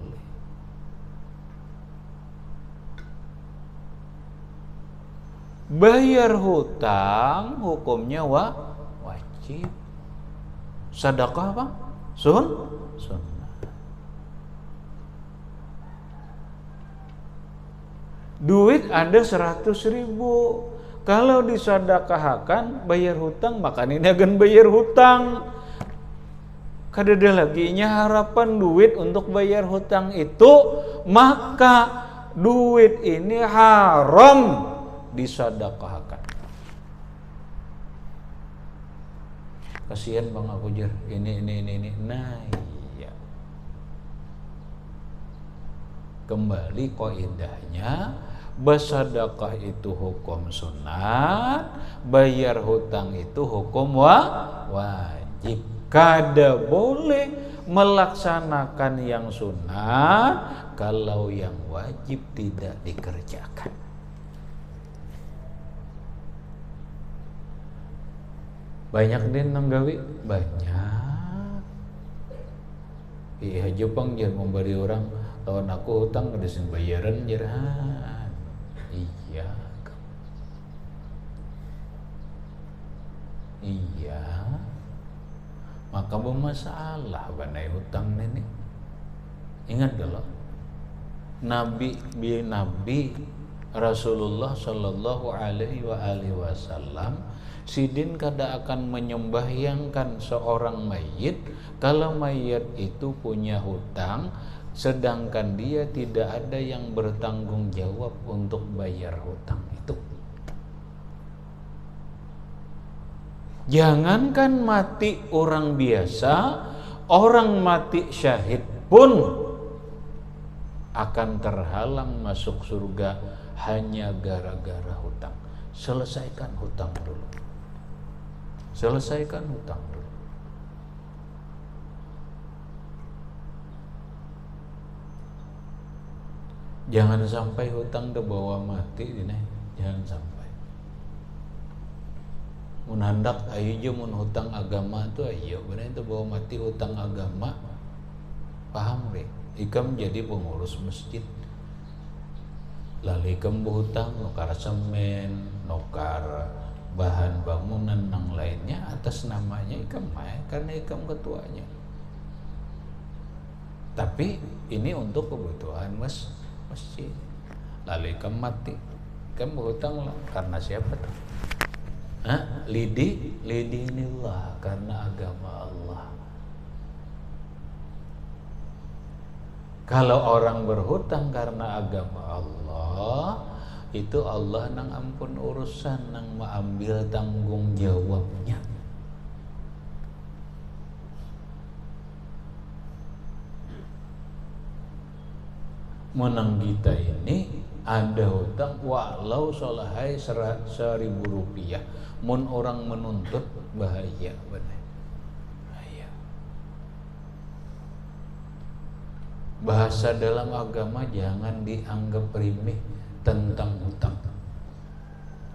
Bayar hutang hukumnya wajib. Sedekah apa? Sunnah. Duit ada 100.000. Kalau disedekahkan bayar hutang, maka ini akan bayar hutang. Kadada laginya harapan duit untuk bayar hutang itu, maka duit ini haram disedekahkan. Kasihan bang aku jar, ini. Nah iya. Kembali kaidahnya, bersedekah itu hukum sunat, bayar hutang itu hukum wajib. Kada boleh melaksanakan yang sunat kalau yang wajib tidak dikerjakan. Banyak din nanggawi, banyak. Iya Jepang jar memberi orang, lawan aku hutang ada sing bayaran jaran. Iya. Maka bermasalah banai hutang ini. Ingat kalau Nabi Rasulullah Shallallahu Alaihi Wasallam sidin kada akan menyembahyangkan seorang mayit kalau mayit itu punya hutang sedangkan dia tidak ada yang bertanggung jawab untuk bayar hutang itu. Jangankan mati orang biasa, orang mati syahid pun akan terhalang masuk surga hanya gara-gara hutang. Selesaikan hutang dulu. Selesaikan hutang dulu. Jangan sampai hutang dibawa mati ini, jangan sampai. Mun handak ayo mun hutang agama tuh ayo, bener itu bawa mati hutang agama. Paham deh? Ikam jadi pengurus masjid. Lalu ikam berhutang nukar semen, nukar bahan bangunan yang lainnya atas namanya ikam karena ikam ketuanya. Tapi ini untuk kebutuhan masjid. Lalu ikam mati, ikam berhutang lah karena siapa tuh? Lidi inilah karena agama Allah. Kalau orang berhutang karena agama Allah, itu Allah nang ampun urusan, nang mengambil tanggung jawabnya. Menang kita ini ada hutang walau solahai 1.000 rupiah, mun orang menuntut bahaya benar. Bahasa dalam agama jangan dianggap remeh tentang hutang.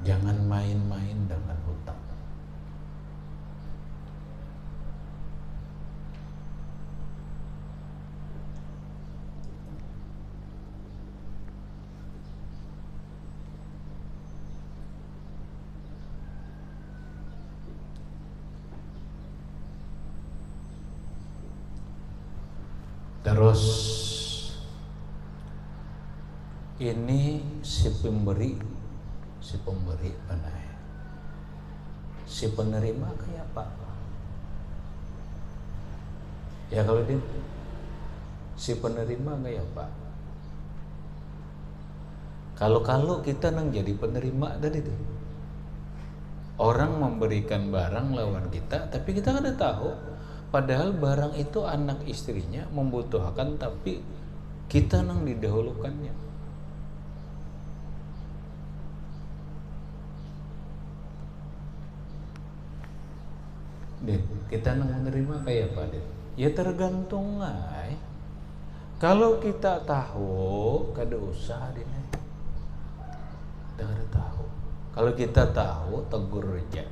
Jangan main-main dengan hutang. Terus ini si pemberi panai, si penerima kayak apa? Ya kalau dia si penerima kayak apa? Kalau kita nang jadi penerima tadi tuh, orang memberikan barang lawan kita, tapi kita kada tahu. Padahal barang itu anak istrinya membutuhkan, tapi kita nang didahulukannya. Den, kita nang menerima kayak apa, Den? Ya tergantung ay. Kalau kita tahu, kada usah, Den. Kada tahu. Kalau kita tahu, tegur aja.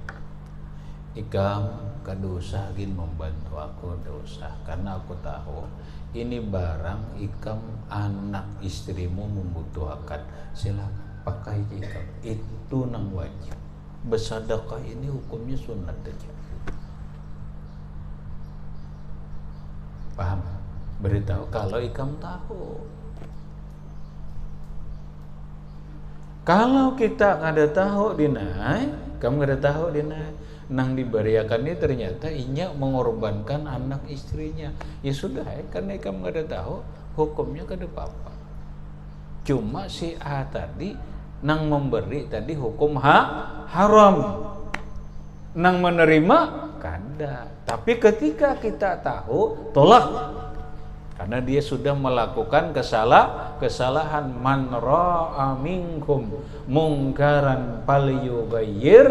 Ikam kada usah gin membantu aku, kada usah, karena aku tahu ini barang ikam anak istrimu membutuhkan. Silakan pakai ikam, itu nang wajib. Bersedekah ini hukumnya sunat aja. Paham? Beritahu kalau ikam tahu. Kalau kita kada tahu dinai, kamu kada tahu dinai, nang diberiakan ini ternyata inya mengorbankan anak istrinya. Ya sudah karena kamu kada tahu, hukumnya kada apa-apa. Cuma si A tadi nang memberi tadi hukum haram, nang menerima kada. Tapi ketika kita tahu, tolak, karena dia sudah melakukan kesalahan. Man ra'a minkum mungkaran falyughayyir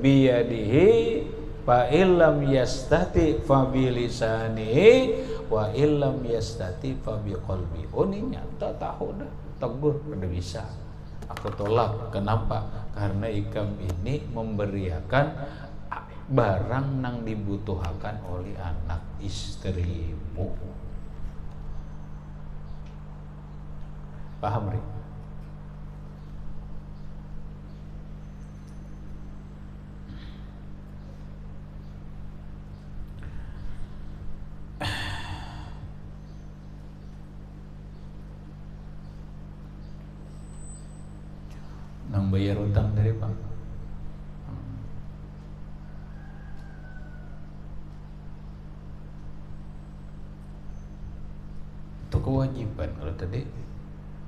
biyadihi fa illam yastati fa bilisanihi wa illam yastati fa biqalbi. Oh ini nyata tahu dah, tegur udah bisa. Aku tolak. Kenapa? Karena ikam ini memberiakan barang nang dibutuhkan oleh anak istrimu. Paham, Ri? Nang bayar utang dari bank. Itu kewajiban. Kalau tadi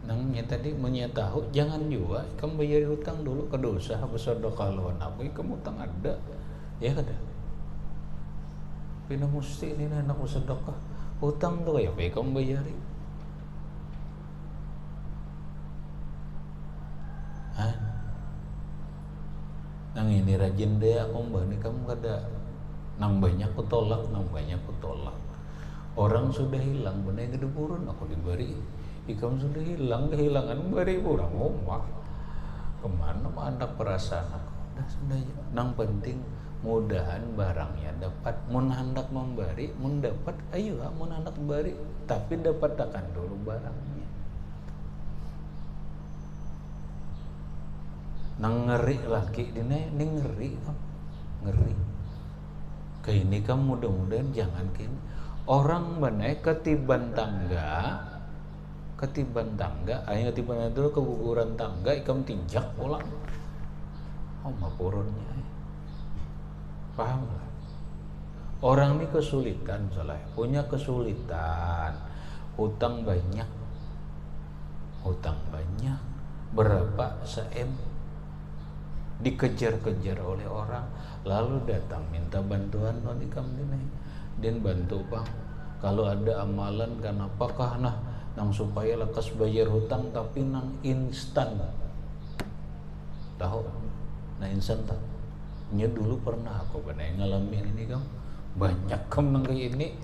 nangnya tadi menyatahu jangan juga kamu bayar hutang dulu, ke dosa bersedekah lawan aku kamu hutang ada ya kada. Pina mesti ini anak sedekah. Hutang tuh kayak apa kamu bayari? Nang ini rajin deh aku mbak nih kamu kada. Nang banyak ku tolak, nang banyak ku tolak. Orang sudah hilang, benar gede purun aku diberi. Ikam sudah hilang, kehilangan beri orang rumah. Kemana mah anak perasaan aku? Dah sudah aja. Nang penting mudahan barangnya dapat. Mun hendak memberi, mun dapat, ayo mun hendak beri. Tapi dapat akan dulu barangnya. Nang ngeri lagi ini ngeri kan, ngeri. Kayak ini kan mudah-mudahan jangan kini orang benar ketiban tangga, ayo ketiban itu keguguran tangga, ikam tinjak pulang, mapurunnya, paham lah. Orang ini kesulitan, salah, punya kesulitan, hutang banyak, berapa seem, dikejar-kejar oleh orang, lalu datang minta bantuan non ikam ini, dan bantu bang. Kalau ada amalan kan apakah nang supaya lekas bayar hutang tapi nang instan, tahu? Nah instan tak? Nya dulu pernah aku pernah ngalamin ini kam, banyak kam nang kayak ini,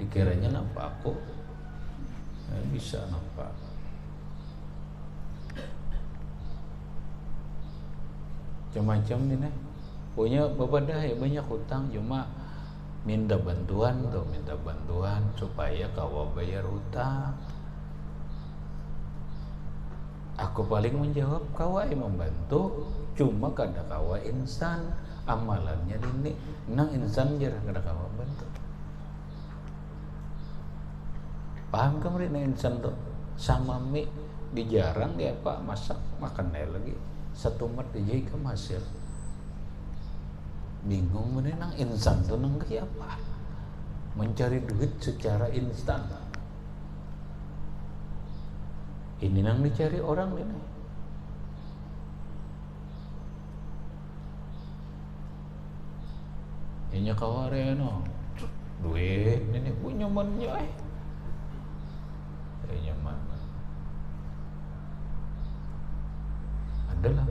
dikiranya nampak aku, bisa nampak. Macam-macam ini punya bapak dah ya banyak hutang, cuma minta bantuan supaya kawa bayar hutang. Aku paling menjawab kawa yang membantu, cuma kada kawa insan amalannya ini nang insan jarang kada kawa bantu. Paham kamu nang insan tuh sama mie dijarang dia apa masak makan lagi. Satu mat aja ikam hasil. Bingung mana nang insan tuh nang kayak apa? Mencari duit secara instan. Ini nang dicari orang ini. Ini kaware no. Duit ini punya mannya nyaman. Adalah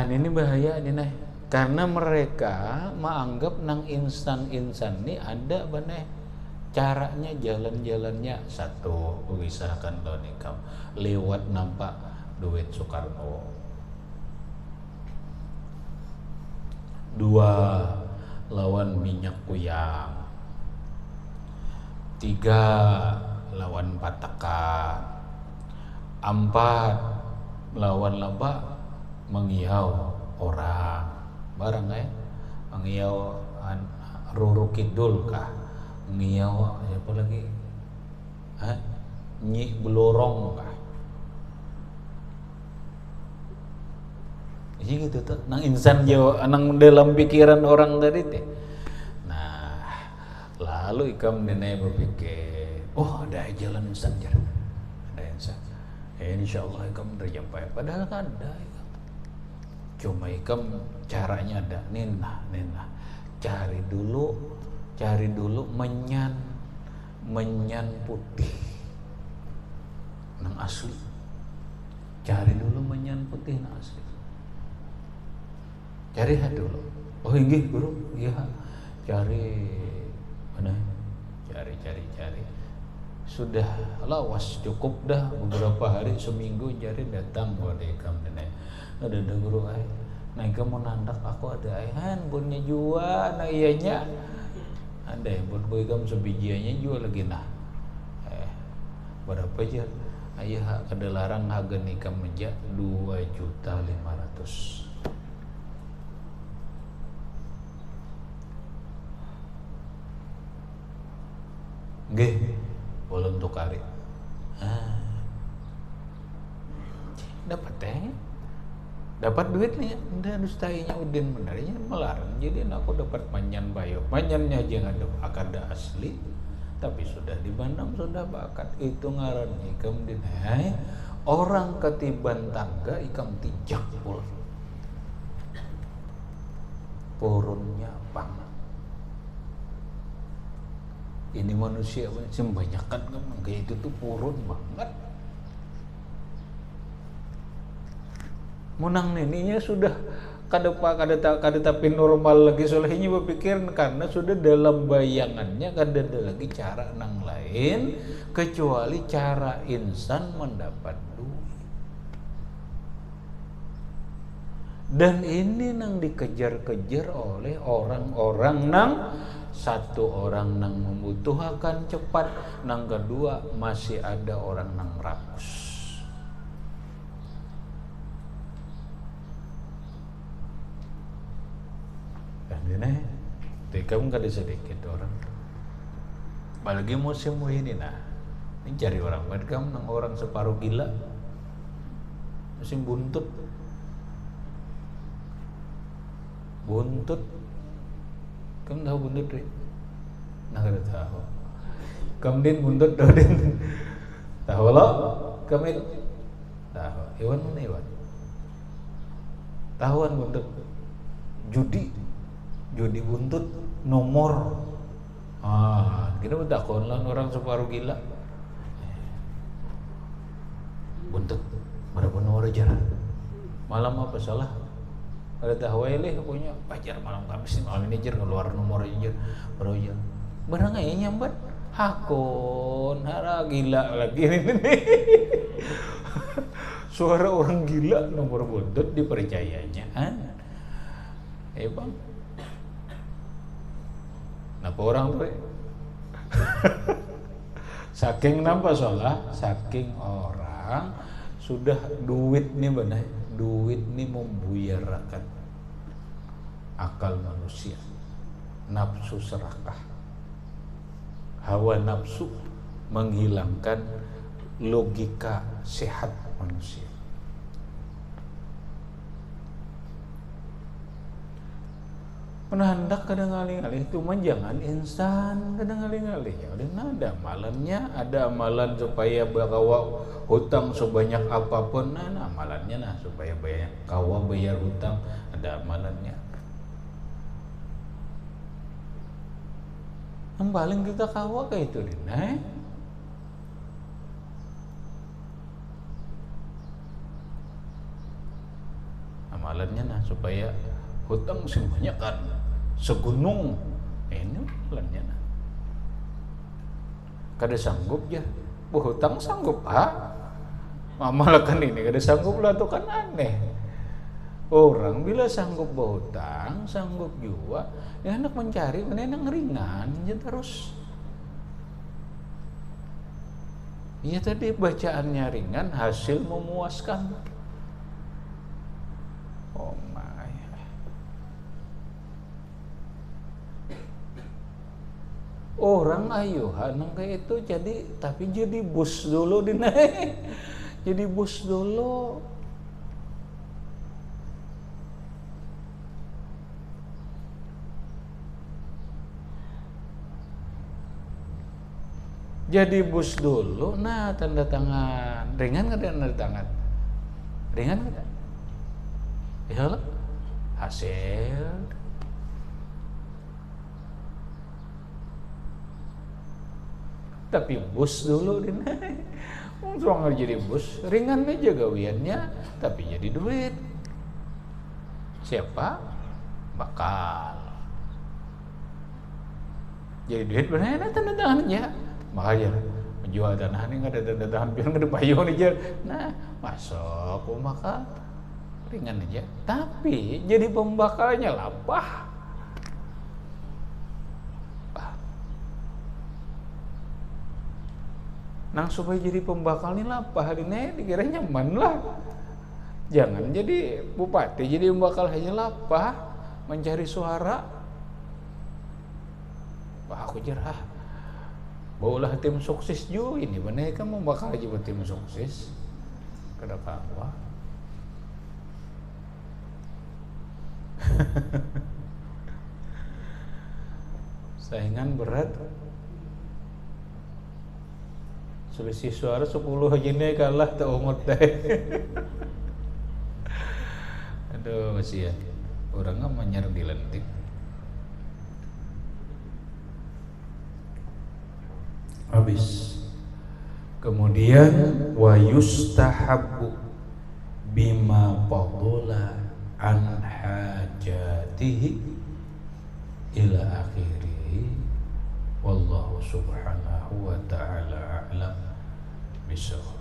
ini bahaya ini nih, karena mereka menganggap nang insan ini ada bener caranya, jalan-jalannya. Satu, misalkan lo nikam lewat nampak duit Soekarno. Dua, lawan minyak kuyang. Tiga, lawan patakan. Empat, lawan laba mengiau orang barang mengiau Roro Kidul kah, mengiau apa lagi, Nyi Belorong kah, jadi gitu tuh nang insan Jawa, nang dalam pikiran orang tadi teh. Nah lalu ikam nenek berpikir, oh ada jalan insan jar, ada insan, insyaallah ikam terjampai. Padahal kan ada ikam. Cuma ikam caranya ada nina cari dulu menyan putih nang asli, cari dulu menyan putih nang asli, cari dulu. Oh inggih guru, iya cari mana, cari sudah lawas cukup dah beberapa hari, seminggu cari datang kepada ikam nenek. Ada guru nah ikam mau nandak aku ada bunnya jua, nah iyanya ada bun boy ikam sebijiannya jua lagi berapa aja ayah ada larang harga nikam meja 2.500.000. Nggih, boleh untuk kari. Dapat duit nih, udah dustainya udin benernya melarang. Jadi aku dapat manyan bayo, manyannya aja nggak ada akada asli, tapi sudah dipandang sudah bakat. Itu ngarannya ikam dinai orang ketiban tangga ikam tijak pul purunnya pang. Ini manusia sembanyakan kan kayak itu tuh purun banget. Munang nininya sudah kada tapi normal lagi solehnya berpikir karena sudah dalam bayangannya kada ada lagi cara nang lain kecuali cara insan mendapat duit. Dan ini nang dikejar-kejar oleh orang-orang nang satu orang nang membutuhkan cepat, nang kedua masih ada orang nang rakus. Dan ini kamu kada sedikit orang. Apalagi musim ini ini cari orang banget kamu nang orang separuh gila. Musim buntut. Kamu tahu buntut deh? Nah kada tahu. Kamu din buntut tahu din? Tahu lo? Kamu tahu? Hewan mana hewan? Tahuan buntut? Judi buntut nomor. Kita bertakon lah orang separuh gila. Buntut berapa nomor aja? Malam apa salah? Ada tahu leh punya pacar malam Kamis malam ini jer keluar nomor aja baru aja barang aja nyambat hakon hara gila lagi ini suara orang gila nomor buntut dipercayanya bang napa orang tuh saking napa salah saking orang sudah duit nih benar. Duit ini membuyarakan akal manusia, nafsu serakah, hawa nafsu menghilangkan logika sehat manusia. Penandak kadang ngalih-ngalih cuma jangan instan kadang ngalih-ngalih ya udah ada amalannya, ada amalan supaya bawa hutang sebanyak apapun amalannya supaya bayar hutang ada amalannya. Yang paling kita kawa kayak itu amalannya supaya hutang semuanya kan segunung ini lannya kada sanggup ya hutang sanggup malah kan ini kada sanggup lah tuh kan aneh orang bila sanggup berhutang sanggup juga ya hendak mencari mana yang ringan ya terus ya tadi bacaannya ringan hasil memuaskan. Oh my. Orang ayuhan kayak itu jadi bos dulu dinaik. Jadi bos dulu. Jadi bos dulu, tanda tangan ringan nggak tanda tangan? Ringan nggak? Ya lah, hasil. Tapi bos dulu dinaik. Soalnya jadi bos, ringan aja gawiannya, tapi jadi duit. Siapa? Bakal. Jadi duit benar tanda tangannya. Makanya menjual tanah ini nggak ada tanda tangan, biar nggak ada payung aja. Masuk maka ringan aja. Tapi jadi pembakalnya lapah. Nang supaya jadi pembakal ini lapah ini dikira nyaman lah. Jangan jadi bupati jadi pembakal hanya lapah mencari suara. Aku jerah. Bawalah tim sukses juga ini benar kan membakal aja buat tim sukses. Kada apa. Saingan berat. selisih suara 10 aja nih kalah tak umut deh. Aduh kasihan orang manyar dilentik. Habis. Kemudian wa yustahabbu bima fadula an hajatihi ila akhirih. Wallahu subhanahu wa ta'ala a'lam bishawab.